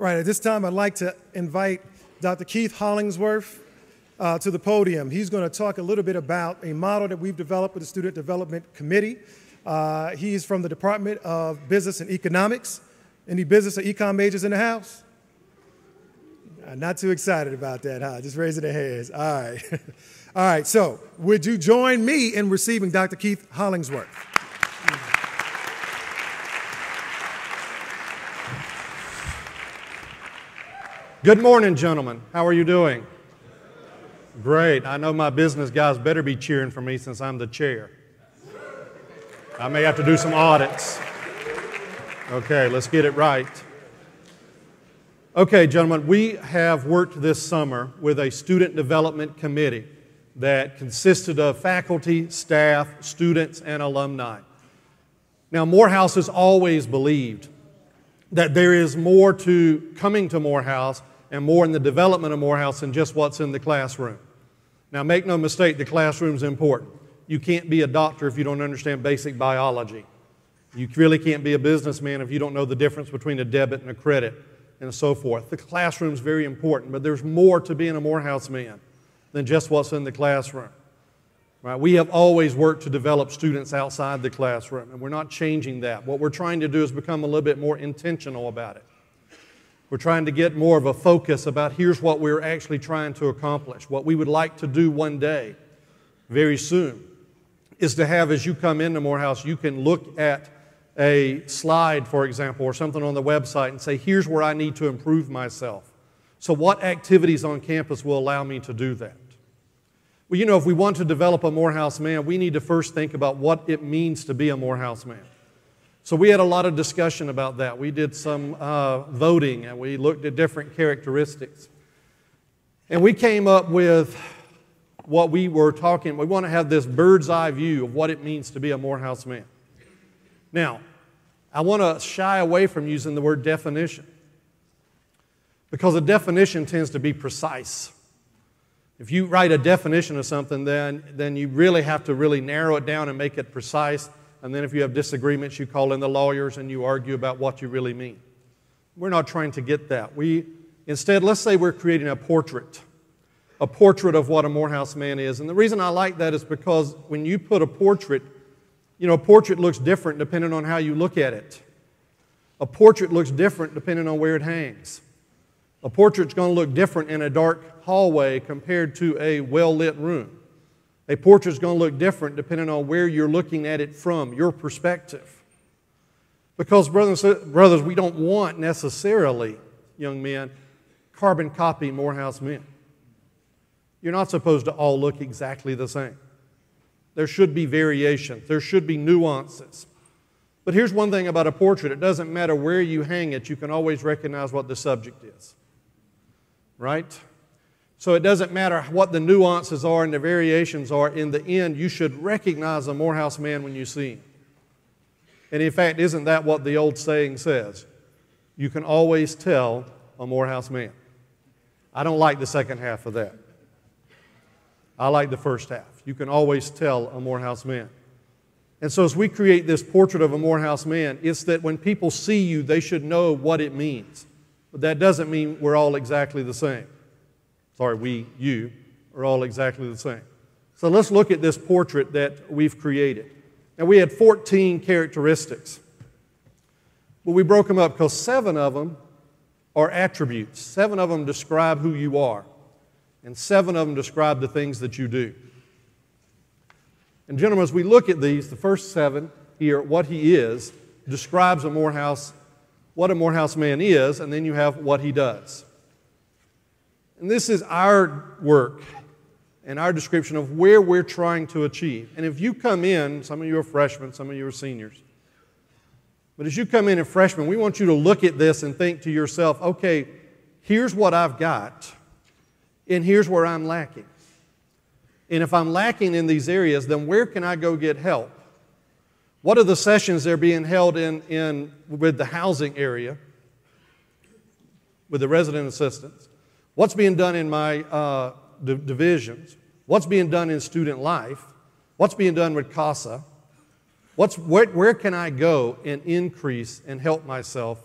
Right, at this time, I'd like to invite Dr. Keith Hollingsworth to the podium. He's going to talk a little bit about a model that we've developed with the Student Development Committee. He's from the Department of Business and Economics. Any business or econ majors in the house? Not too excited about that, huh? Just raising their hands. All right. All right, so would you join me in receiving Dr. Keith Hollingsworth? Good morning, gentlemen. How are you doing? Great. I know my business guys better be cheering for me since I'm the chair. I may have to do some audits. Okay, let's get it right. Okay, gentlemen, we have worked this summer with a student development committee that consisted of faculty, staff, students, and alumni. Now, Morehouse has always believed that there is more to coming to Morehouse and more in the development of Morehouse than just what's in the classroom. Now, make no mistake, the classroom's important. You can't be a doctor if you don't understand basic biology. You really can't be a businessman if you don't know the difference between a debit and a credit and so forth. The classroom's very important, but there's more to being a Morehouse man than just what's in the classroom. Right? We have always worked to develop students outside the classroom, and we're not changing that. What we're trying to do is become a little bit more intentional about it. We're trying to get more of a focus about here's what we're actually trying to accomplish. What we would like to do one day, very soon, is to have, as you come into Morehouse, you can look at a slide, for example, or something on the website and say, here's where I need to improve myself. So what activities on campus will allow me to do that? Well, you know, if we want to develop a Morehouse man, we need to first think about what it means to be a Morehouse man. So we had a lot of discussion about that. We did some voting, and we looked at different characteristics. And we came up with what we were talking. We want to have this bird's eye view of what it means to be a Morehouse man. Now, I want to shy away from using the word definition, because a definition tends to be precise. If you write a definition of something, then you really have to really narrow it down and make it precise. And then if you have disagreements, you call in the lawyers and you argue about what you really mean. We're not trying to get that. Instead, let's say we're creating a portrait of what a Morehouse man is. And the reason I like that is because when you put a portrait, you know, a portrait looks different depending on how you look at it. A portrait looks different depending on where it hangs. A portrait's going to look different in a dark hallway compared to a well-lit room. A portrait's going to look different depending on where you're looking at it from, your perspective. Because, brothers, we don't want necessarily, young men, carbon copy Morehouse men. You're not supposed to all look exactly the same. There should be variations. There should be nuances. But here's one thing about a portrait. It doesn't matter where you hang it. You can always recognize what the subject is. Right? So it doesn't matter what the nuances are and the variations are. In the end, you should recognize a Morehouse man when you see him. And in fact, isn't that what the old saying says? You can always tell a Morehouse man. I don't like the second half of that. I like the first half. You can always tell a Morehouse man. And so as we create this portrait of a Morehouse man, it's that when people see you, they should know what it means. But that doesn't mean we're all exactly the same. Sorry, you are all exactly the same. So let's look at this portrait that we've created. Now, we had 14 characteristics. But we broke them up because 7 of them are attributes. 7 of them describe who you are. And 7 of them describe the things that you do. And gentlemen, as we look at these, the first 7 here, what he is, describes what a Morehouse man is, and then you have what he does. And this is our work and our description of where we're trying to achieve. And if you come in, some of you are freshmen, some of you are seniors, but as you come in as freshmen, we want you to look at this and think to yourself, okay, here's what I've got, and here's where I'm lacking. And if I'm lacking in these areas, then where can I go get help? What are the sessions that are being held with the housing area, with the resident assistants? What's being done in my divisions? What's being done in student life? What's being done with CASA? Where can I go and increase and help myself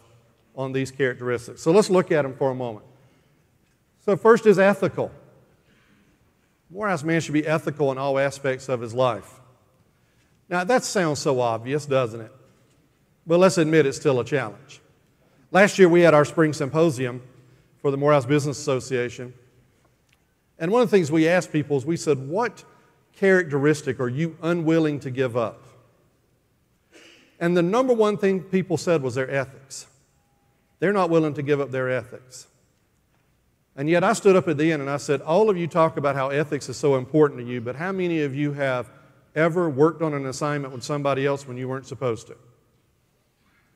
on these characteristics. So let's look at them for a moment. So first is ethical. Morehouse Man should be ethical in all aspects of his life. Now that sounds so obvious, doesn't it? But let's admit it's still a challenge. Last year we had our spring symposium for the Morehouse Business Association. And one of the things we asked people is we said, what characteristic are you unwilling to give up? And the number one thing people said was their ethics. They're not willing to give up their ethics. And yet I stood up at the end and I said, all of you talk about how ethics is so important to you, but how many of you have ever worked on an assignment with somebody else when you weren't supposed to?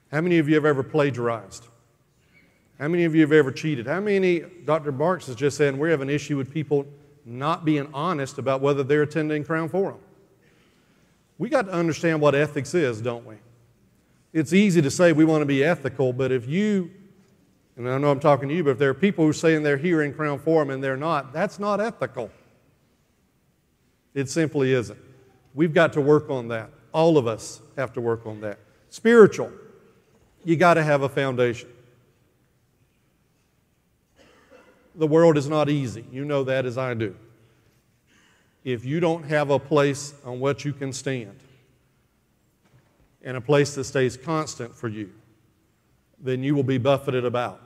How many of you have ever plagiarized? How many of you have ever cheated? How many, Dr. Barks has just said, we have an issue with people not being honest about whether they're attending Crown Forum. We got to understand what ethics is, don't we? It's easy to say we want to be ethical, but if you, and I know I'm talking to you, but if there are people who are saying they're here in Crown Forum and they're not, that's not ethical. It simply isn't. We've got to work on that. All of us have to work on that. Spiritual, you got to have a foundation. The world is not easy. You know that as I do. If you don't have a place on which you can stand and a place that stays constant for you, then you will be buffeted about.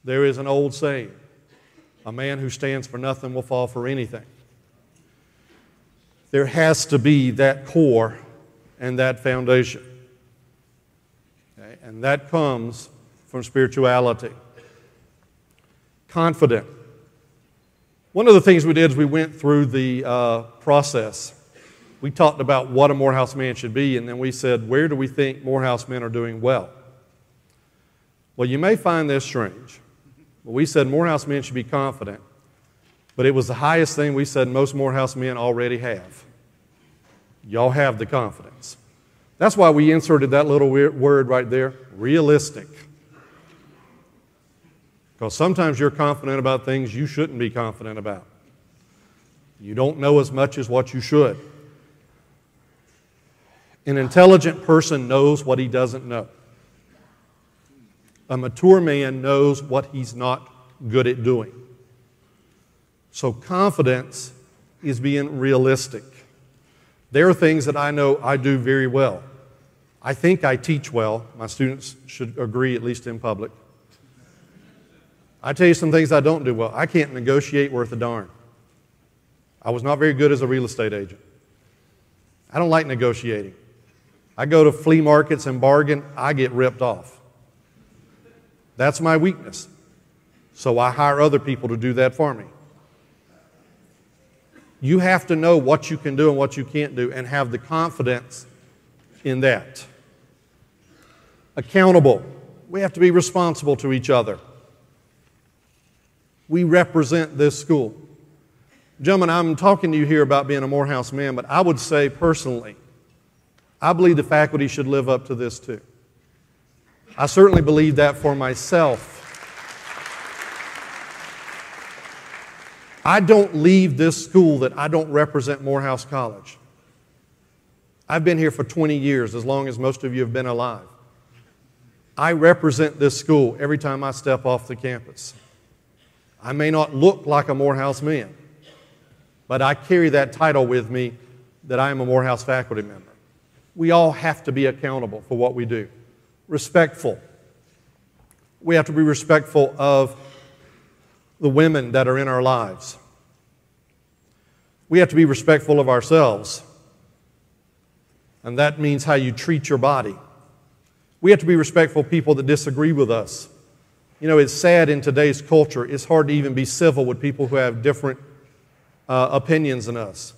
There is an old saying, a man who stands for nothing will fall for anything. There has to be that core and that foundation. Okay? And that comes from spirituality. Confident. One of the things we did is we went through the process. We talked about what a Morehouse man should be, and then we said, where do we think Morehouse men are doing well? Well, you may find this strange, but we said Morehouse men should be confident, but it was the highest thing we said most Morehouse men already have. Y'all have the confidence. That's why we inserted that little word right there, realistic. Because sometimes you're confident about things you shouldn't be confident about. You don't know as much as what you should. An intelligent person knows what he doesn't know. A mature man knows what he's not good at doing. So confidence is being realistic. There are things that I know I do very well. I think I teach well. My students should agree, at least in public. I tell you some things I don't do well. I can't negotiate worth a darn. I was not very good as a real estate agent. I don't like negotiating. I go to flea markets and bargain, I get ripped off. That's my weakness. So I hire other people to do that for me. You have to know what you can do and what you can't do and have the confidence in that. Accountable. We have to be responsible to each other. We represent this school. Gentlemen, I'm talking to you here about being a Morehouse man, but I would say personally, I believe the faculty should live up to this too. I certainly believe that for myself. I don't leave this school that I don't represent Morehouse College. I've been here for 20 years, as long as most of you have been alive. I represent this school every time I step off the campus. I may not look like a Morehouse man, but I carry that title with me that I am a Morehouse faculty member. We all have to be accountable for what we do. Respectful. We have to be respectful of the women that are in our lives. We have to be respectful of ourselves. And that means how you treat your body. We have to be respectful of people that disagree with us. You know, it's sad in today's culture, it's hard to even be civil with people who have different opinions than us.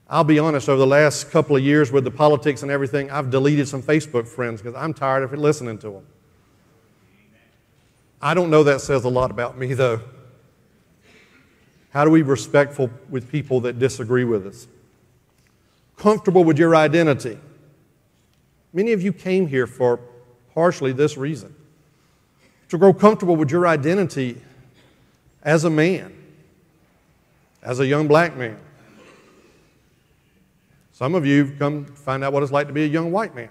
I'll be honest, over the last couple of years with the politics and everything, I've deleted some Facebook friends because I'm tired of listening to them. I don't know that says a lot about me, though. How do we be respectful with people that disagree with us? Comfortable with your identity. Many of you came here for partially this reason. To grow comfortable with your identity as a man, as a young black man. Some of you come find out what it's like to be a young white man.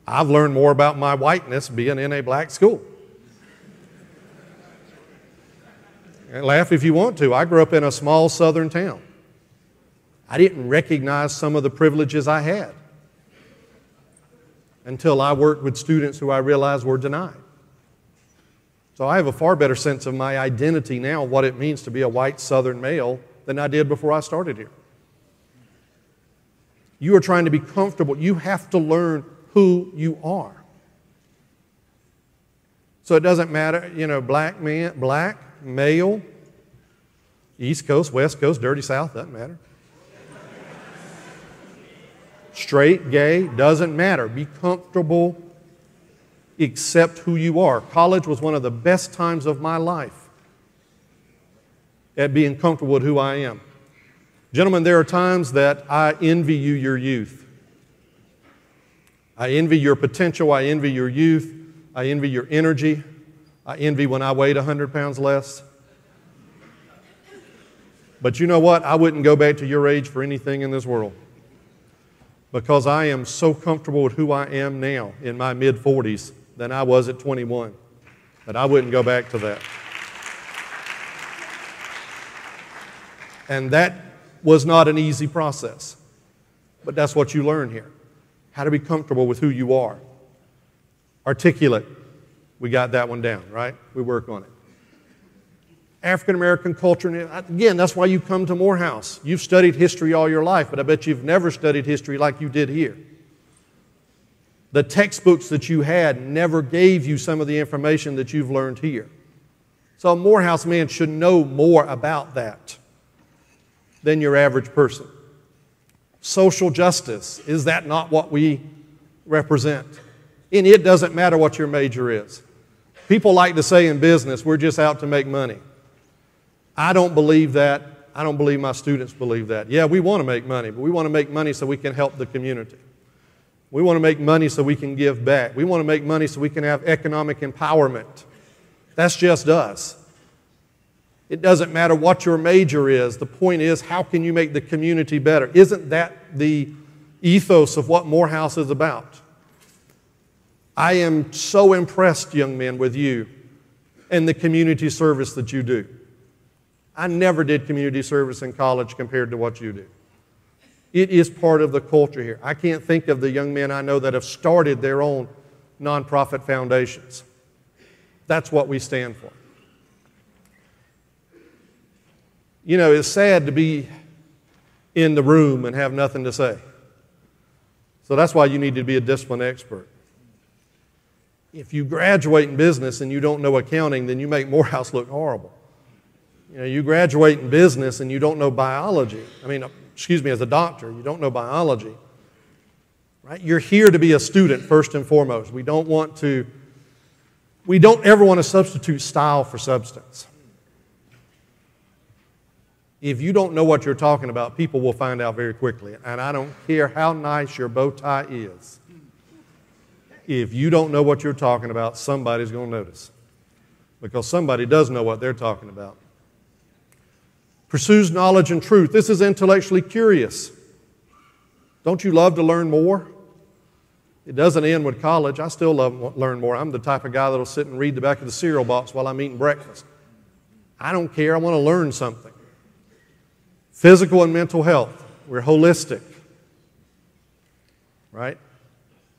I've learned more about my whiteness being in a black school. And laugh if you want to. I grew up in a small southern town. I didn't recognize some of the privileges I had until I worked with students who I realized were denied. So I have a far better sense of my identity now, what it means to be a white southern male, than I did before I started here. You are trying to be comfortable. You have to learn who you are. So it doesn't matter, black man, black, male, East Coast, West Coast, dirty South, doesn't matter. Straight, gay, doesn't matter. Be comfortable, accept who you are. College was one of the best times of my life at being comfortable with who I am. Gentlemen, there are times that I envy you, your youth. I envy your potential. I envy your youth. I envy your energy. I envy when I weighed 100 pounds less. But you know what? I wouldn't go back to your age for anything in this world, because I am so comfortable with who I am now in my mid-40s than I was at 21. But I wouldn't go back to that. And that was not an easy process. But that's what you learn here. How to be comfortable with who you are. Articulate. We got that one down, right? We work on it. African American culture, again, that's why you come to Morehouse. You've studied history all your life, but I bet you've never studied history like you did here. The textbooks that you had never gave you some of the information that you've learned here. So a Morehouse man should know more about that than your average person. Social justice, is that not what we represent? And it doesn't matter what your major is. People like to say in business, we're just out to make money. I don't believe that. I don't believe my students believe that. Yeah, we want to make money, but we want to make money so we can help the community. We want to make money so we can give back. We want to make money so we can have economic empowerment. That's just us. It doesn't matter what your major is. The point is, how can you make the community better? Isn't that the ethos of what Morehouse is about? I am so impressed, young men, with you and the community service that you do. I never did community service in college compared to what you do. It is part of the culture here. I can't think of the young men I know that have started their own nonprofit foundations. That's what we stand for. You know, it's sad to be in the room and have nothing to say. So that's why you need to be a discipline expert. If you graduate in business and you don't know accounting, then you make Morehouse look horrible. You graduate in business and you don't know biology. As a doctor, you don't know biology. Right? You're here to be a student first and foremost. We don't ever want to substitute style for substance. If you don't know what you're talking about, people will find out very quickly. And I don't care how nice your bow tie is. If you don't know what you're talking about, somebody's going to notice. Because somebody does know what they're talking about. Pursues knowledge and truth. This is intellectually curious. Don't you love to learn more? It doesn't end with college. I still love to learn more. I'm the type of guy that will sit and read the back of the cereal box while I'm eating breakfast. I don't care. I want to learn something. Physical and mental health. We're holistic. Right?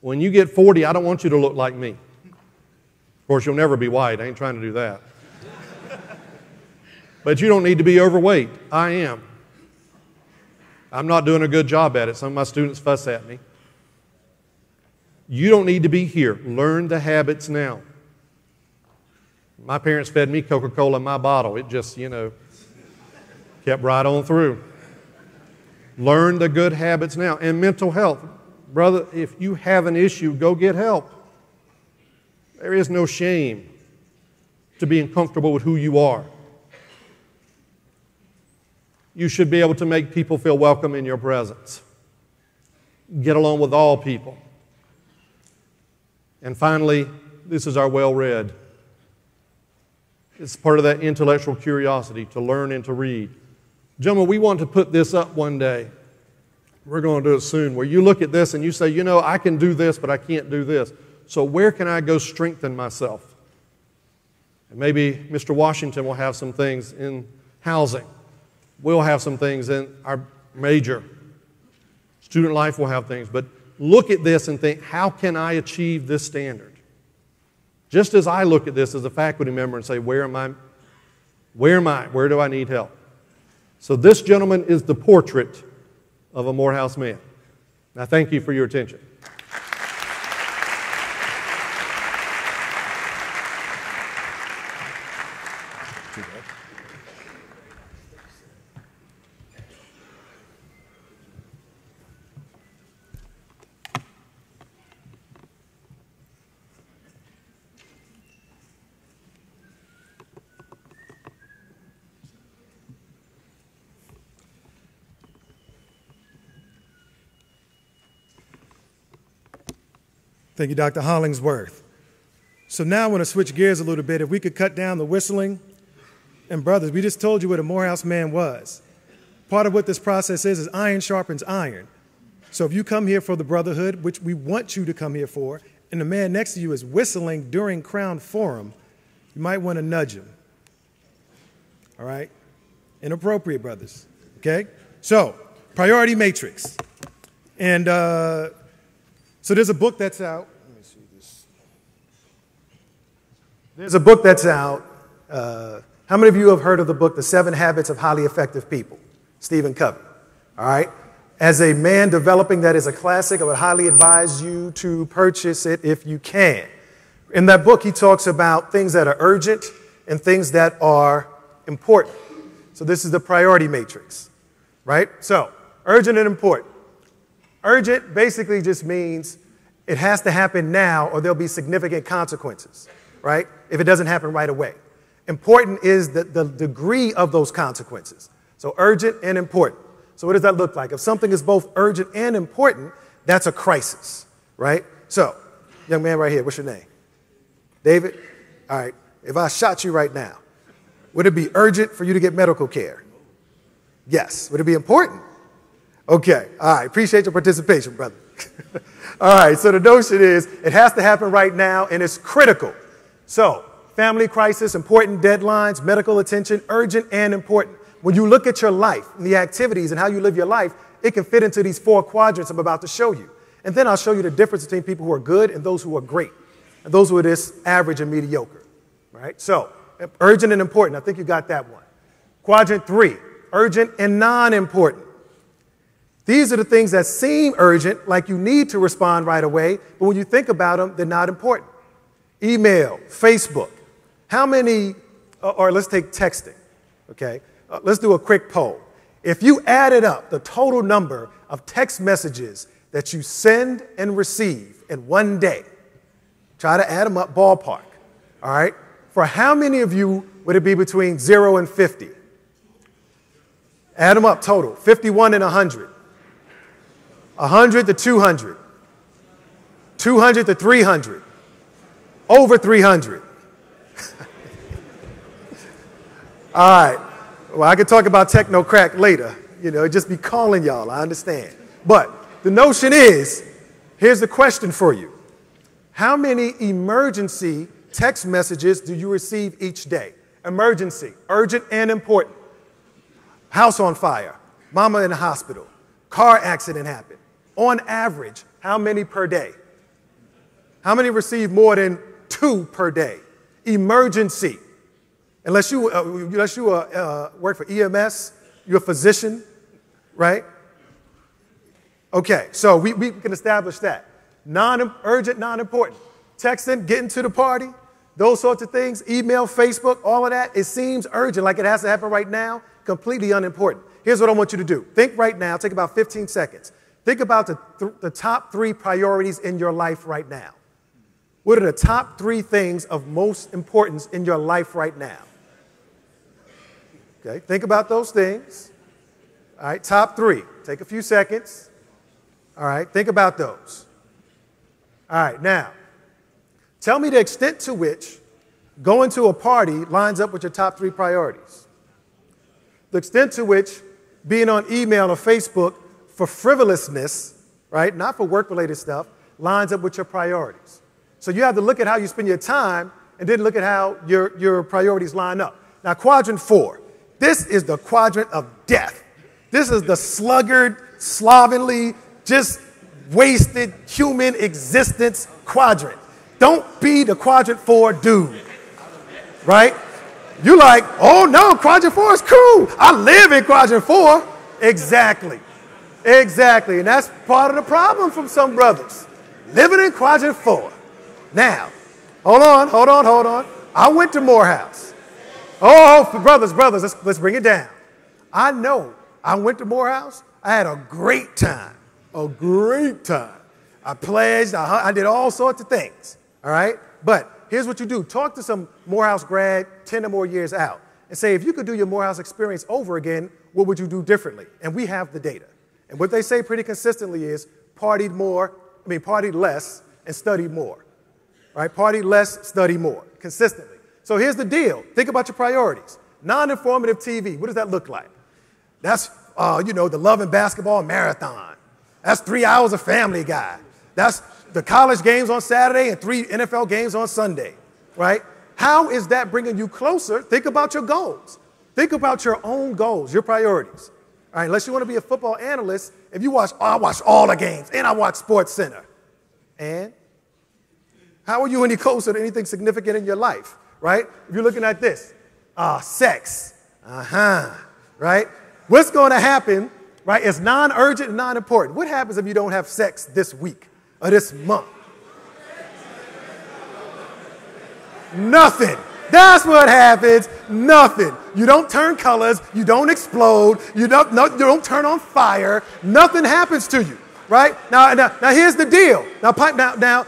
When you get 40, I don't want you to look like me. Of course, you'll never be white. I ain't trying to do that. But you don't need to be overweight. I am. I'm not doing a good job at it. Some of my students fuss at me. You don't need to be here. Learn the habits now. My parents fed me Coca-Cola in my bottle. It just, kept right on through. Learn the good habits now. And mental health. Brother, if you have an issue, go get help. There is no shame to being comfortable with who you are. You should be able to make people feel welcome in your presence. Get along with all people. And finally, this is our well-read. It's part of that intellectual curiosity to learn and to read. Gentlemen, we want to put this up one day. We're going to do it soon, where you look at this and you say, you know, I can do this, but I can't do this. So where can I go strengthen myself? And maybe Mr. Washington will have some things in housing. We'll have some things in our major. Student life will have things. But look at this and think, how can I achieve this standard? Just as I look at this as a faculty member and say, where am I? Where am I? Where do I need help? So this gentleman is the portrait of a Morehouse man. Now, thank you for your attention. Thank you, Dr. Hollingsworth. So now I want to switch gears a little bit. If we could cut down the whistling. And brothers, we just told you what a Morehouse man was. Part of what this process is iron sharpens iron. So if you come here for the brotherhood, which we want you to come here for, and the man next to you is whistling during Crown Forum, you might want to nudge him. All right? Inappropriate, brothers. Okay? So, priority matrix. And so there's a book that's out. Let me see this. There's a book that's out. How many of you have heard of the book, The 7 Habits of Highly Effective People? Stephen Covey. All right? As a man developing that is a classic, I would highly advise you to purchase it if you can. In that book, he talks about things that are urgent and things that are important. So this is the priority matrix, right? So urgent and important. Urgent basically just means it has to happen now or there'll be significant consequences, right? If it doesn't happen right away. Important is the degree of those consequences. So urgent and important. So what does that look like? If something is both urgent and important, that's a crisis, right? So, young man right here, what's your name? David? All right. If I shot you right now, would it be urgent for you to get medical care? Yes. Would it be important? Okay. All right. Appreciate your participation, brother. All right. So the notion is it has to happen right now, and it's critical. So family crisis, important deadlines, medical attention, urgent and important. When you look at your life and the activities and how you live your life, it can fit into these 4 quadrants I'm about to show you. And then I'll show you the difference between people who are good and those who are great, and those who are this average and mediocre, right? So urgent and important. I think you got that one. Quadrant 3, urgent and non-important. These are the things that seem urgent, like you need to respond right away, but when you think about them, they're not important. Email, Facebook. How many, or let's take texting, okay? Let's do a quick poll. If you added up the total number of text messages that you send and receive in one day, try to add them up ballpark, all right? For how many of you would it be between 0 and 50? Add them up total, 51 and 100. 100 to 200, 200 to 300, over 300. All right. Well, I could talk about techno crack later. You know, just be calling y'all. I understand. But the notion is, here's the question for you. How many emergency text messages do you receive each day? Emergency, urgent and important. House on fire, mama in the hospital, car accident happened. On average, how many per day? How many receive more than 2 per day? Emergency. Unless you work for EMS, you're a physician, right? Okay, so we can establish that. Non-urgent, non-important. Texting, getting to the party, those sorts of things, email, Facebook, all of that, it seems urgent, like it has to happen right now, completely unimportant. Here's what I want you to do. Think right now, take about 15 seconds. Think about the top 3 priorities in your life right now. What are the top 3 things of most importance in your life right now? Okay, think about those things. All right, top 3. Take a few seconds. All right, think about those. All right, now, tell me the extent to which going to a party lines up with your top 3 priorities. The extent to which being on email or Facebook for frivolousness, right, not for work-related stuff, lines up with your priorities. So you have to look at how you spend your time and then look at how your priorities line up. Now, quadrant 4. This is the quadrant of death. This is the sluggard, slovenly, just wasted human existence quadrant. Don't be the quadrant 4 dude, right? You like, oh no, quadrant 4 is cool. I live in quadrant 4. Exactly. Exactly. And that's part of the problem from some brothers. Living in quadrant 4. Now, hold on. I went to Morehouse. Oh, brothers, let's bring it down. I know I went to Morehouse. I had a great time. A great time. I pledged. I did all sorts of things. All right? But here's what you do. Talk to some Morehouse grad 10 or more years out and say, if you could do your Morehouse experience over again, what would you do differently? And we have the data. And what they say pretty consistently is party less and study more. Right? Party less, study more, consistently. So here's the deal. Think about your priorities. Non-informative TV, what does that look like? That's, the Love and Basketball Marathon. That's 3 hours of Family Guy. That's the college games on Saturday and 3 NFL games on Sunday, right? How is that bringing you closer? Think about your goals. Think about your own goals, your priorities. All right, unless you want to be a football analyst, if you watch, I watch all the games and I watch Sports Center. And how are you any closer to anything significant in your life, right? If you're looking at this, sex, right? What's going to happen, right? It's non-urgent and non-important. What happens if you don't have sex this week or this month? Nothing. That's what happens. Nothing. You don't turn colors. You don't explode. You don't turn on fire. Nothing happens to you, right? Now here's the deal. Now,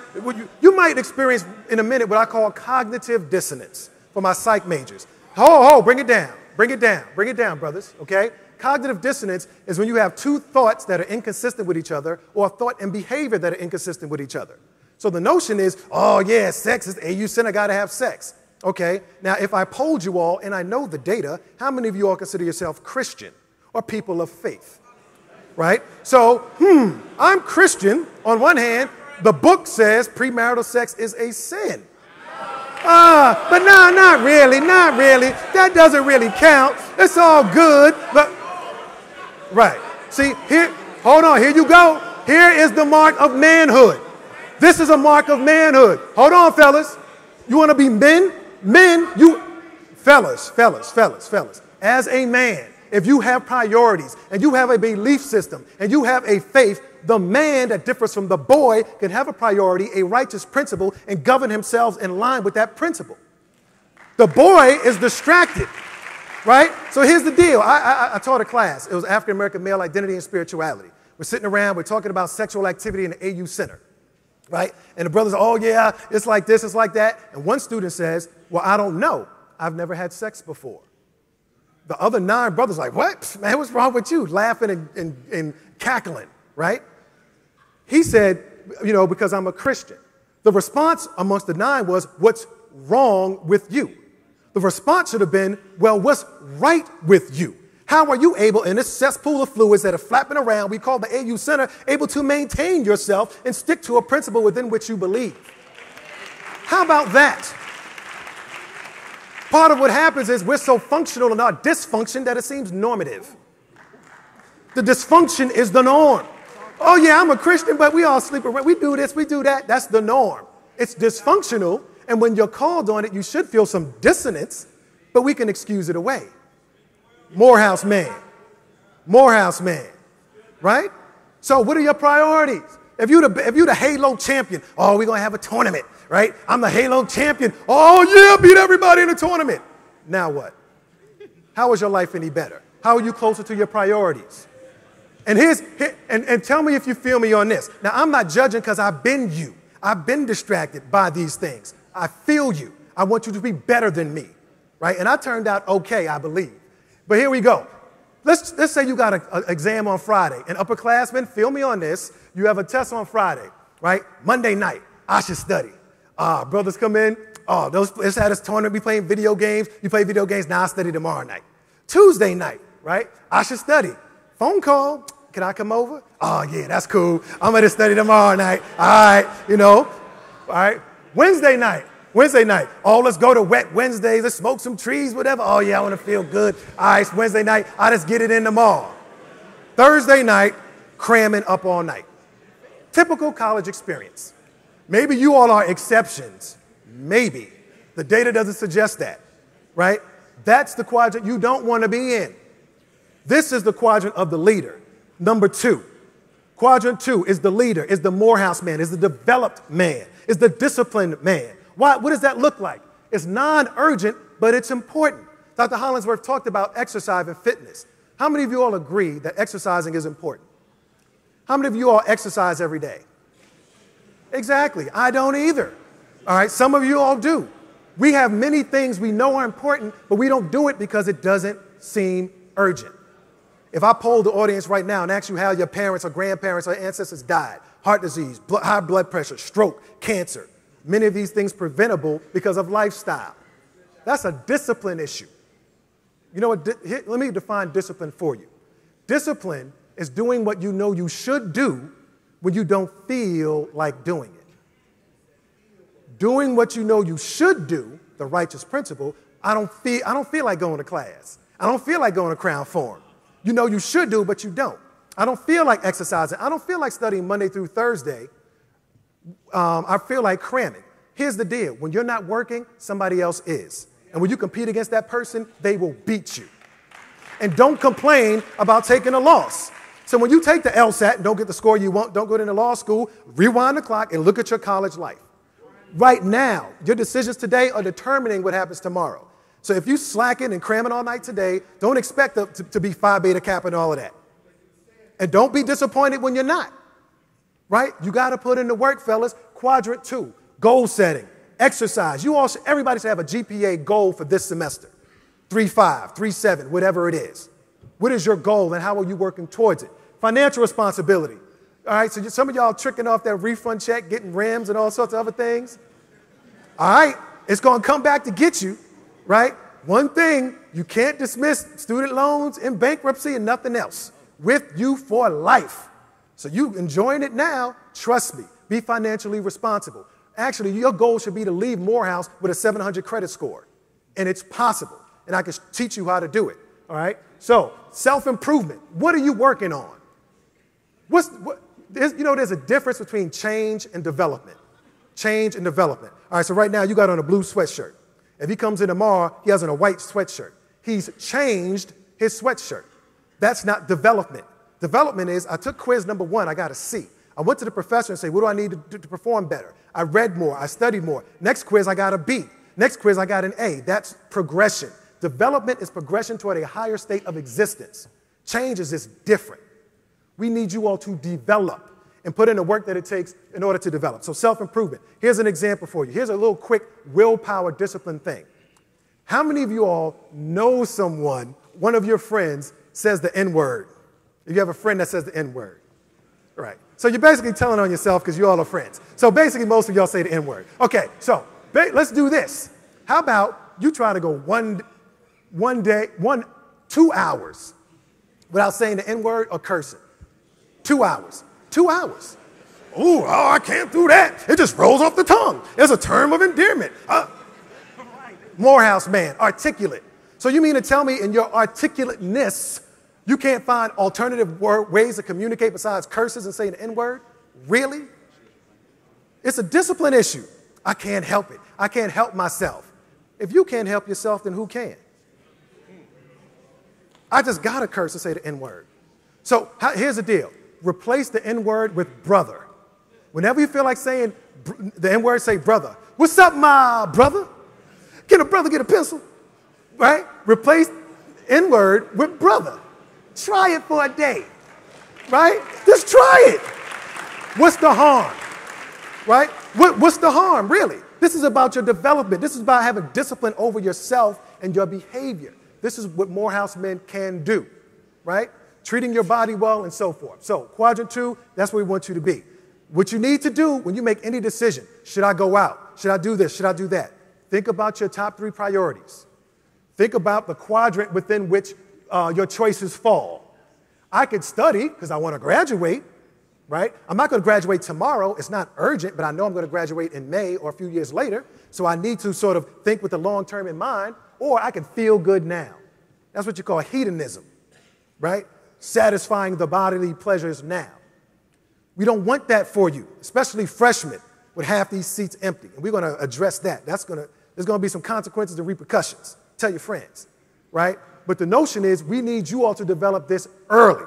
you might experience in a minute what I call cognitive dissonance for my psych majors. Bring it down. Bring it down, brothers, okay? Cognitive dissonance is when you have two thoughts that are inconsistent with each other or a thought and behavior that are inconsistent with each other. So the notion is, oh yeah, sex is AU Center, got to have sex. Okay, now if I polled you all and I know the data, how many of you all consider yourself Christian or people of faith? Right? So, I'm Christian. On one hand, the book says premarital sex is a sin. But no, not really. That doesn't really count. It's all good. But, right. See, here, hold on, here you go. Here is the mark of manhood. This is a mark of manhood. Hold on, fellas. You want to be men? Fellas. As a man, if you have priorities and you have a belief system and you have a faith, the man that differs from the boy can have a priority, a righteous principle, and govern himself in line with that principle. The boy is distracted, right? So here's the deal. I taught a class. It was African American male identity and spirituality. We're sitting around, we're talking about sexual activity in the AU Center, right? And the brothers, oh yeah, it's like this, it's like that. And one student says, well, I don't know. I've never had sex before. The other 9 brothers like, what? Man, what's wrong with you? Laughing and cackling, right? He said, because I'm a Christian. The response amongst the 9 was, what's wrong with you? The response should have been, well, what's right with you? How are you able, in this cesspool of fluids that are flapping around, we call the AU Center, able to maintain yourself and stick to a principle within which you believe? How about that? Part of what happens is we're so functional in our dysfunction that it seems normative. The dysfunction is the norm. Oh yeah, I'm a Christian, but we all sleep around. We do this, we do that. That's the norm. It's dysfunctional, and when you're called on it, you should feel some dissonance, but we can excuse it away. Morehouse Man, right? So what are your priorities? If you're the Halo champion, oh, we're going to have a tournament, right? I'm the Halo champion. Oh, yeah, beat everybody in the tournament. Now what? How is your life any better? How are you closer to your priorities? And tell me if you feel me on this. Now, I'm not judging because I've been you. I've been distracted by these things. I feel you. I want you to be better than me, right? And I turned out okay, I believe. But here we go. Let's say you got an exam on Friday. And upperclassmen, feel me on this. You have a test on Friday, right? Monday night, I should study. Brothers come in. Let's have this tournament. We playing video games. You play video games. Now I study tomorrow night. Tuesday night, right? I should study. Phone call. Can I come over? Oh, yeah, that's cool. I'm going to study tomorrow night. All right, you know. All right. Wednesday night. Oh, let's go to wet Wednesdays. Let's smoke some trees, whatever. Oh, yeah, I want to feel good. All right, it's Wednesday night. I'll just get it in tomorrow. Thursday night, cramming up all night. Typical college experience. Maybe you all are exceptions. Maybe. The data doesn't suggest that, right? That's the quadrant you don't want to be in. This is the quadrant of the leader. Number 2. Quadrant 2 is the leader, is the Morehouse man, is the developed man, is the disciplined man. Why? What does that look like? It's non-urgent, but it's important. Dr. Hollingsworth talked about exercise and fitness. How many of you all agree that exercising is important? How many of you all exercise every day? Exactly. I don't either. All right. Some of you all do. We have many things we know are important, but we don't do it because it doesn't seem urgent. If I poll the audience right now and ask you how your parents or grandparents or ancestors died, heart disease, high blood pressure, stroke, cancer, many of these things preventable because of lifestyle. That's a discipline issue. You know what? Let me define discipline for you. Discipline is doing what you know you should do when you don't feel like doing it. Doing what you know you should do, the righteous principle, I don't feel like going to class. I don't feel like going to Crown Forum. You know you should do, but you don't. I don't feel like exercising. I don't feel like studying Monday through Thursday. I feel like cramming. Here's the deal. When you're not working, somebody else is. And when you compete against that person, they will beat you. And don't complain about taking a loss. So when you take the LSAT and don't get the score you want, don't go into law school, rewind the clock and look at your college life. Right now, your decisions today are determining what happens tomorrow. So if you slacking and cramming all night today, don't expect to be Phi Beta Kappa and all of that. And don't be disappointed when you're not. Right? You got to put in the work, fellas. Quadrant 2, goal setting, exercise. Everybody should have a GPA goal for this semester. 3.5, 3.7, whatever it is. What is your goal and how are you working towards it? Financial responsibility. All right, so some of y'all tricking off that refund check, getting rims and all sorts of other things. All right, it's going to come back to get you, right? One thing, you can't dismiss student loans in bankruptcy and nothing else. With you for life. So you enjoying it now, trust me, be financially responsible. Actually, your goal should be to leave Morehouse with a 700 credit score. And it's possible. And I can teach you how to do it. All right? So, self-improvement. What are you working on? There's a difference between change and development. Change and development. All right, so right now you got on a blue sweatshirt. If he comes in tomorrow, he has on a white sweatshirt. He's changed his sweatshirt. That's not development. Development is, I took quiz number 1, I got a C. I went to the professor and said, what do I need to perform better? I read more, I studied more. Next quiz, I got a B. Next quiz, I got an A. That's progression. Development is progression toward a higher state of existence. Change is just different. We need you all to develop and put in the work that it takes in order to develop. So self-improvement. Here's an example for you. Here's a little quick willpower discipline thing. How many of you all know someone, one of your friends, says the N-word? If you have a friend that says the N-word. Right. So you're basically telling on yourself because you all are friends. So basically most of y'all say the N-word. Okay, so let's do this. How about you try to go 2 hours without saying the N-word or cursing? 2 hours. 2 hours. Ooh, I can't do that. It just rolls off the tongue. It's a term of endearment. Morehouse Man, articulate. So you mean to tell me in your articulateness, you can't find alternative ways to communicate besides curses and saying the N-word? Really? It's a discipline issue. I can't help it. I can't help myself. If you can't help yourself, then who can? I just got to curse and say the N-word. So here's the deal. Replace the N-word with brother. Whenever you feel like saying the N-word, say brother. What's up, my brother? Get a brother, get a pencil. Right? Replace N-word with brother. Try it for a day. Right? Just try it. What's the harm? Right? What's the harm, really? This is about your development. This is about having discipline over yourself and your behavior. This is what Morehouse men can do, right? Treating your body well and so forth. So quadrant 2, that's where we want you to be. What you need to do when you make any decision, should I go out? Should I do this? Should I do that? Think about your top 3 priorities. Think about the quadrant within which your choices fall. I could study because I want to graduate, right? I'm not going to graduate tomorrow. It's not urgent, but I know I'm going to graduate in May or a few years later. So I need to sort of think with the long term in mind, or I can feel good now. That's what you call hedonism, right? Satisfying the bodily pleasures now. We don't want that for you, especially freshmen with half these seats empty. And we're going to address that. There's going to be some consequences and repercussions. Tell your friends, right? But the notion is we need you all to develop this early.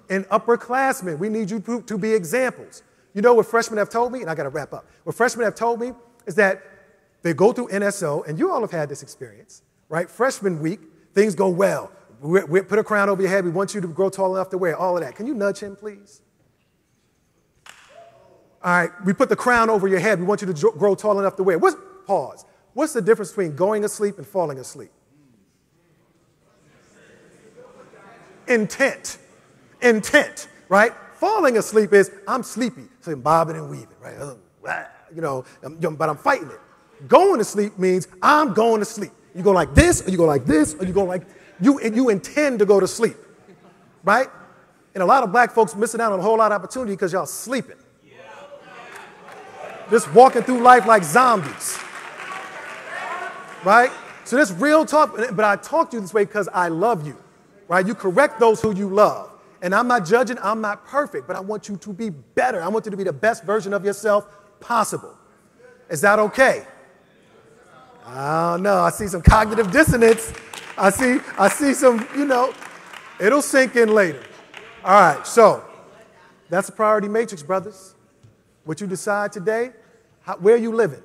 And upperclassmen, we need you to be examples. You know what freshmen have told me? And I got to wrap up. What freshmen have told me is that they go through NSO, and you all have had this experience, right? Freshman week, things go well. We put a crown over your head. We want you to grow tall enough to wear all of that. Can you nudge him, please? All right, we put the crown over your head. We want you to grow tall enough to wear. Pause. What's the difference between going asleep and falling asleep? Intent, right? Falling asleep is, I'm sleepy, so I'm bobbing and weaving, right? But I'm fighting it. Going to sleep means I'm going to sleep. You go like this, or you go like this, or you go like, you intend to go to sleep, right? And a lot of black folks missing out on a whole lot of opportunity because y'all sleeping. Just walking through life like zombies, right? So this real talk, but I talk to you this way because I love you. Right? You correct those who you love. And I'm not judging, I'm not perfect, but I want you to be better. I want you to be the best version of yourself possible. Is that okay? I don't know. I see some cognitive dissonance. I see some, it'll sink in later. All right, so that's the priority matrix, brothers. What you decide today, where are you living?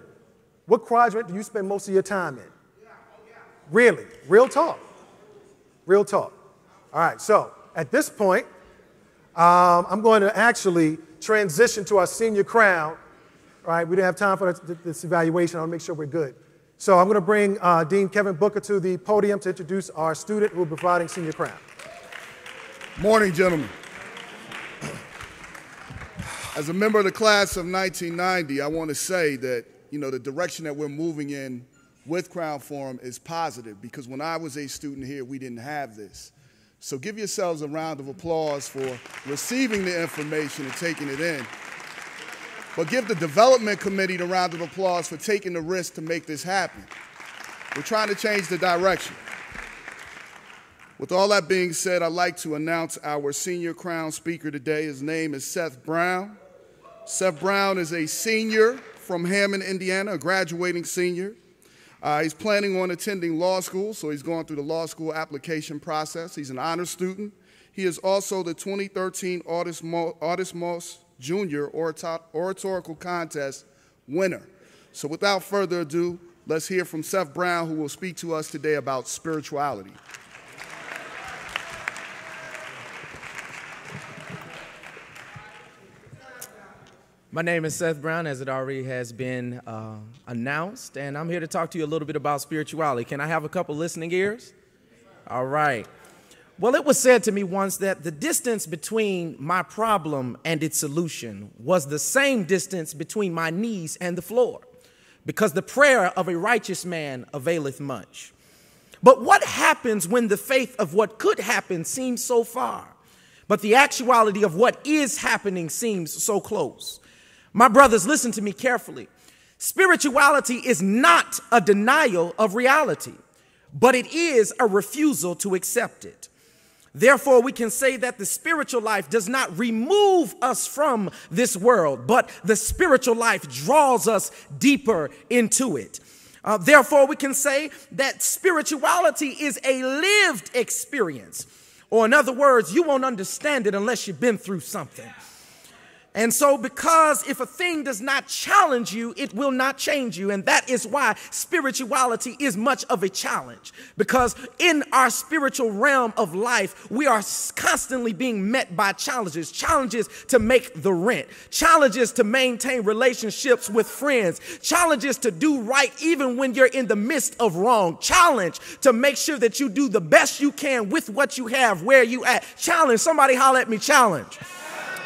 What quadrant do you spend most of your time in? Really? Real talk. Real talk. All right, so at this point, I'm going to actually transition to our senior crown. All right, we didn't have time for this evaluation. I want to make sure we're good. So I'm going to bring Dean Kevin Booker to the podium to introduce our student who will be providing senior crown. Morning, gentlemen. As a member of the class of 1990, I want to say that, the direction that we're moving in with Crown Forum is positive, because when I was a student here, we didn't have this. So give yourselves a round of applause for receiving the information and taking it in. But give the development committee the round of applause for taking the risk to make this happen. We're trying to change the direction. With all that being said, I'd like to announce our senior crown speaker today. His name is Seth Brown. Seth Brown is a senior from Hammond, Indiana, a graduating senior. He's planning on attending law school, so he's going through the law school application process. He's an honor student. He is also the 2013 Artis Moss Jr. Oratorical Contest winner. So without further ado, let's hear from Seth Brown, who will speak to us today about spirituality. My name is Seth Brown, as it already has been announced, and I'm here to talk to you a little bit about spirituality. Can I have a couple listening ears? All right. Well, it was said to me once that the distance between my problem and its solution was the same distance between my knees and the floor, because the prayer of a righteous man availeth much. But what happens when the faith of what could happen seems so far, but the actuality of what is happening seems so close? My brothers, listen to me carefully. Spirituality is not a denial of reality, but it is a refusal to accept it. Therefore, we can say that the spiritual life does not remove us from this world, but the spiritual life draws us deeper into it. Therefore, we can say that spirituality is a lived experience. Or in other words, you won't understand it unless you've been through something. And so because if a thing does not challenge you, it will not change you. And that is why spirituality is much of a challenge. Because in our spiritual realm of life, we are constantly being met by challenges. Challenges to make the rent. Challenges to maintain relationships with friends. Challenges to do right even when you're in the midst of wrong. Challenge to make sure that you do the best you can with what you have, where you at. Challenge. Somebody holler at me, challenge.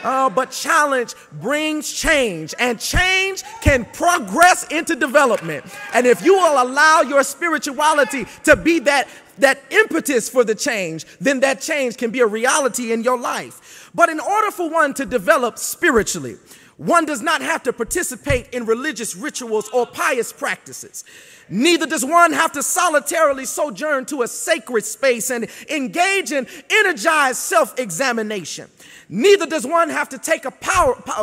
But challenge brings change, and change can progress into development. And if you will allow your spirituality to be that impetus for the change, then that change can be a reality in your life. But in order for one to develop spiritually, one does not have to participate in religious rituals or pious practices. Neither does one have to solitarily sojourn to a sacred space and engage in energized self-examination. Neither does one have to take a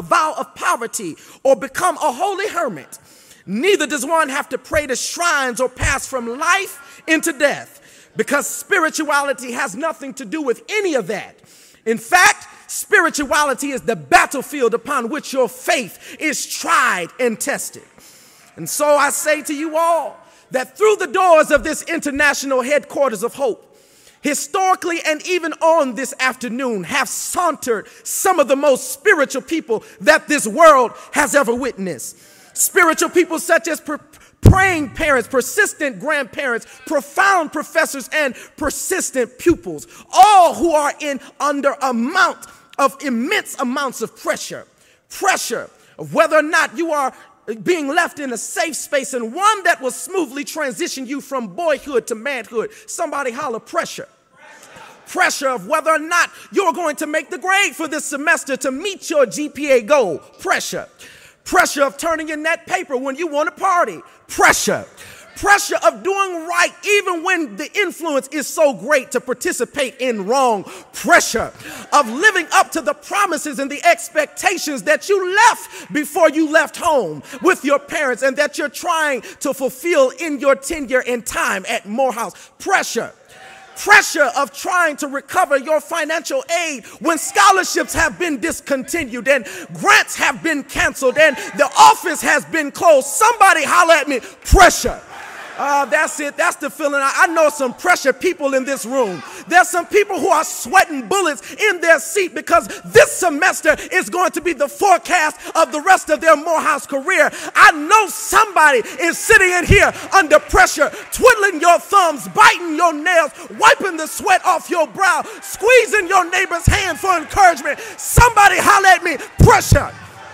vow of poverty or become a holy hermit. Neither does one have to pray to shrines or pass from life into death, because spirituality has nothing to do with any of that. In fact, spirituality is the battlefield upon which your faith is tried and tested. And so I say to you all that through the doors of this international headquarters of hope, historically and even on this afternoon, have sauntered some of the most spiritual people that this world has ever witnessed. Spiritual people such as praying parents, persistent grandparents, profound professors, and persistent pupils, all who are under immense amounts of pressure of whether or not you are being left in a safe space, and one that will smoothly transition you from boyhood to manhood. Somebody holler pressure. Pressure of whether or not you're going to make the grade for this semester to meet your GPA goal. Pressure. Pressure of turning in that paper when you want to party. Pressure. Pressure of doing right even when the influence is so great to participate in wrong. Pressure of living up to the promises and the expectations that you left before you left home with your parents and that you're trying to fulfill in your tenure and time at Morehouse. Pressure. Pressure of trying to recover your financial aid when scholarships have been discontinued and grants have been canceled and the office has been closed. Somebody holler at me. Pressure. That's it. That's the feeling. I know some pressure people in this room. There's some people who are sweating bullets in their seat because this semester is going to be the forecast of the rest of their Morehouse career. I know somebody is sitting in here under pressure, twiddling your thumbs, biting your nails, wiping the sweat off your brow, squeezing your neighbor's hand for encouragement. Somebody holler at me. Pressure.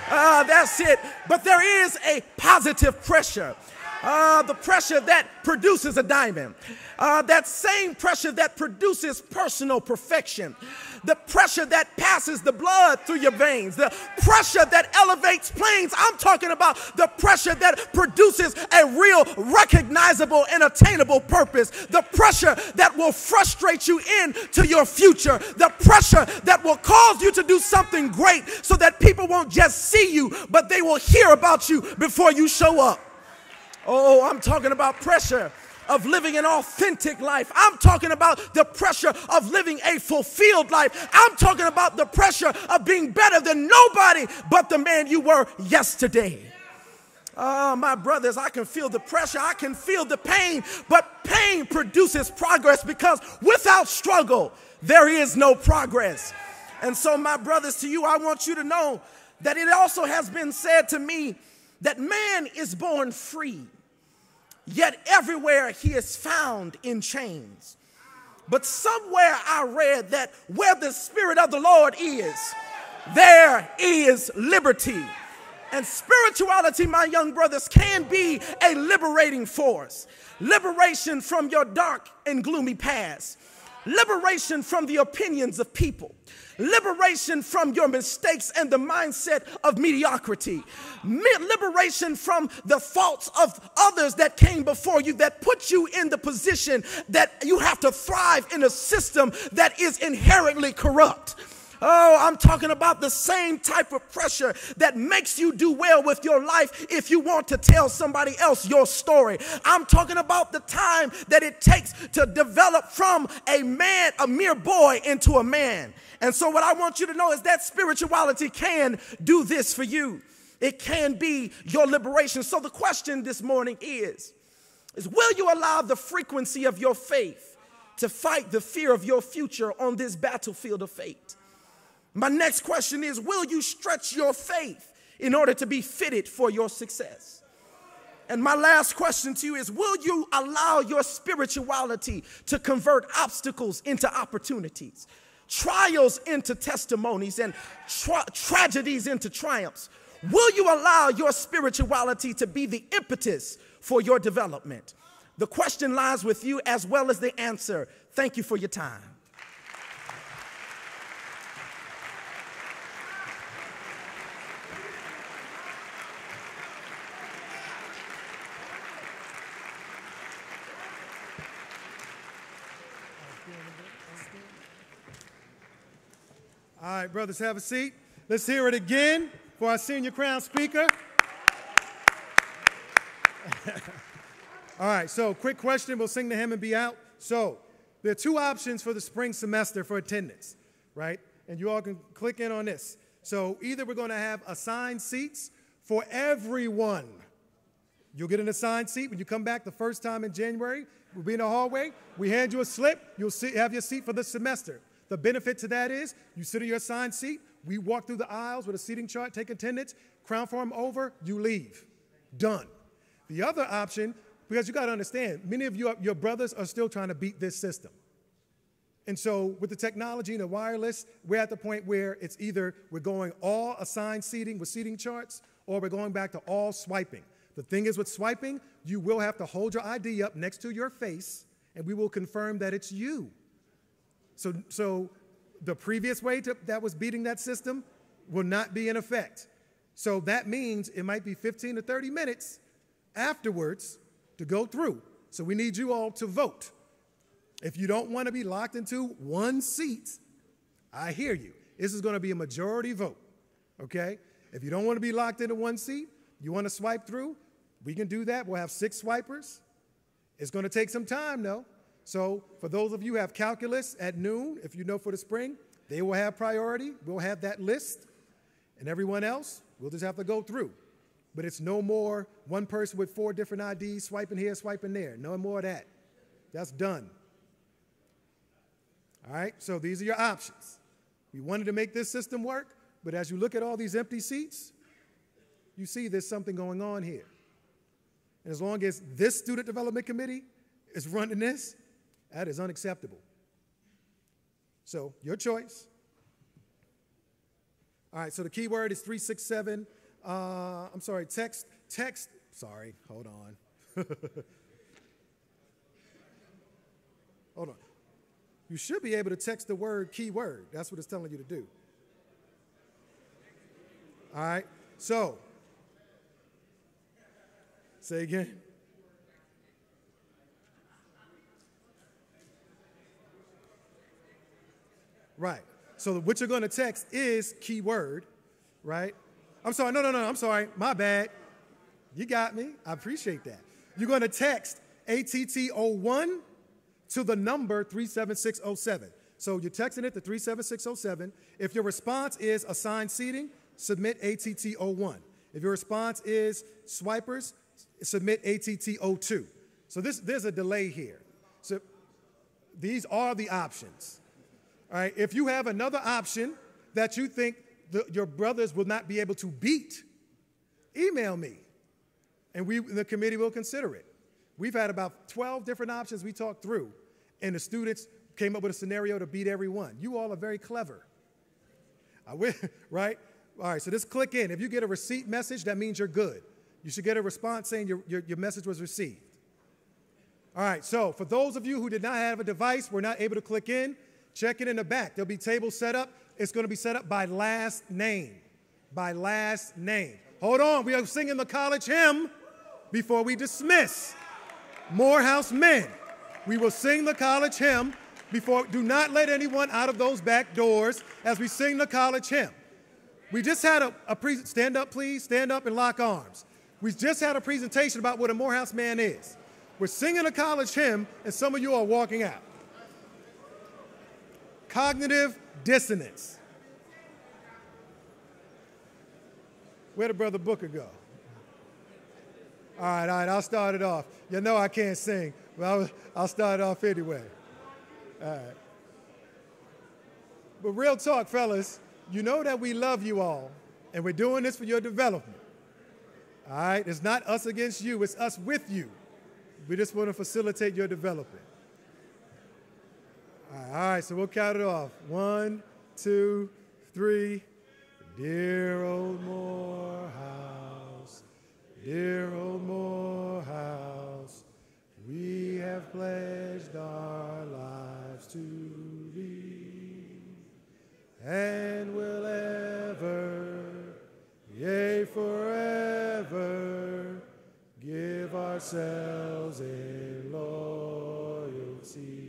That's it. But there is a positive pressure. The pressure that produces a diamond. That same pressure that produces personal perfection. The pressure that passes the blood through your veins. The pressure that elevates planes. I'm talking about the pressure that produces a real, recognizable, and attainable purpose. The pressure that will frustrate you into your future. The pressure that will cause you to do something great so that people won't just see you, but they will hear about you before you show up. Oh, I'm talking about pressure of living an authentic life. I'm talking about the pressure of living a fulfilled life. I'm talking about the pressure of being better than nobody but the man you were yesterday. My brothers, I can feel the pressure. I can feel the pain, but pain produces progress because without struggle, there is no progress. And so, my brothers, to you, I want you to know that it also has been said to me that man is born free, yet everywhere he is found in chains. But somewhere I read that where the Spirit of the Lord is, there is liberty. And spirituality, my young brothers, can be a liberating force. Liberation from your dark and gloomy past. Liberation from the opinions of people. Liberation from your mistakes and the mindset of mediocrity. Liberation from the faults of others that came before you that put you in the position that you have to thrive in a system that is inherently corrupt. Oh, I'm talking about the same type of pressure that makes you do well with your life if you want to tell somebody else your story. I'm talking about the time that it takes to develop from a man, a mere boy, into a man. And so what I want you to know is that spirituality can do this for you. It can be your liberation. So the question this morning is will you allow the frequency of your faith to fight the fear of your future on this battlefield of fate? My next question is, will you stretch your faith in order to be fitted for your success? And my last question to you is, will you allow your spirituality to convert obstacles into opportunities? trials into testimonies, and tragedies into triumphs? Will you allow your spirituality to be the impetus for your development? The question lies with you as well as the answer. Thank you for your time. All right, brothers, have a seat. Let's hear it again for our senior crown speaker. All right, so quick question. We'll sing the hymn and be out. So there are two options for the spring semester for attendance, right? And you all can click in on this. So either we're going to have assigned seats for everyone. You'll get an assigned seat when you come back the first time in January. We'll be in the hallway. We hand you a slip. You'll have your seat for the semester. The benefit to that is you sit in your assigned seat. We walk through the aisles with a seating chart, take attendance, crown form over, you leave. Done. The other option, because you got to understand, many of your brothers are still trying to beat this system. And so with the technology and the wireless, we're at the point where it's either we're going all assigned seating with seating charts, or we're going back to all swiping. The thing is with swiping, you will have to hold your ID up next to your face, and we will confirm that it's you. So the previous way that was beating that system will not be in effect. So that means it might be 15 to 30 minutes afterwards to go through. So we need you all to vote. If you don't want to be locked into one seat, I hear you. This is going to be a majority vote, okay? If you don't want to be locked into one seat, you want to swipe through, we can do that. We'll have 6 swipers. It's going to take some time, though. So for those of you who have calculus at noon, if you know for the spring, they will have priority. We'll have that list. And everyone else, we'll just have to go through. But it's no more one person with 4 different IDs, swiping here, swiping there. No more of that. That's done. All right, so these are your options. We wanted to make this system work, but as you look at all these empty seats, you see there's something going on here. And as long as this student development committee is running this, that is unacceptable. So your choice. All right, so the key word is 367. Text. Sorry, hold on. Hold on. You should be able to text the word keyword. That's what it's telling you to do. All right, so say again. Right. So what you're going to text is keyword, right? I'm sorry. No. I'm sorry. My bad. You got me. I appreciate that. You're going to text ATT01 to the number 37607. So you're texting it to 37607. If your response is assigned seating, submit ATT01. If your response is swipers, submit ATT02. So there's a delay here. So these are the options. All right, if you have another option that you think your brothers will not be able to beat, email me, and the committee will consider it. We've had about 12 different options we talked through, and the students came up with a scenario to beat every one. You all are very clever, right? All right, so just click in. If you get a receipt message, that means you're good. You should get a response saying your message was received. All right, so for those of you who did not have a device, were not able to click in, check it in the back. There'll be tables set up. It's going to be set up by last name. By last name. Hold on. We are singing the college hymn before we dismiss. Morehouse Man. We will sing the college hymn before. Do not let anyone out of those back doors as we sing the college hymn. We just had stand up, please. Stand up and lock arms. We just had a presentation about what a Morehouse Man is. We're singing a college hymn, and some of you are walking out. Cognitive dissonance. Where did Brother Booker go? All right, I'll start it off. You know I can't sing, but I'll start it off anyway. All right. But real talk, fellas, you know that we love you all, and we're doing this for your development. All right? It's not us against you, it's us with you. We just want to facilitate your development. All right, so we'll count it off. 1, 2, 3. Dear old Morehouse, dear old Morehouse, we have pledged our lives to thee, and will ever, yea, forever, give ourselves in loyalty.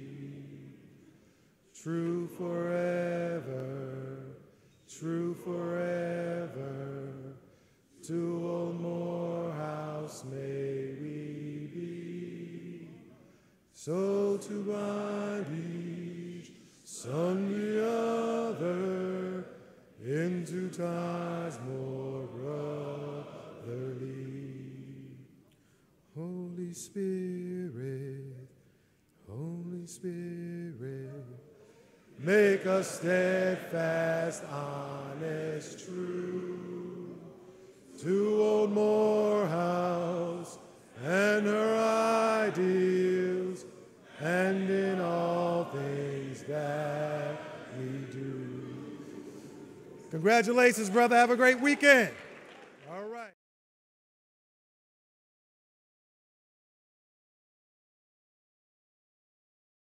True forever, to old Morehouse may we be. So to bind each, sundry other, into ties more brotherly. Holy Spirit, Holy Spirit, make us steadfast, honest, true, to old Morehouse and her ideals, and in all things that we do. Congratulations, brother. Have a great weekend. All right.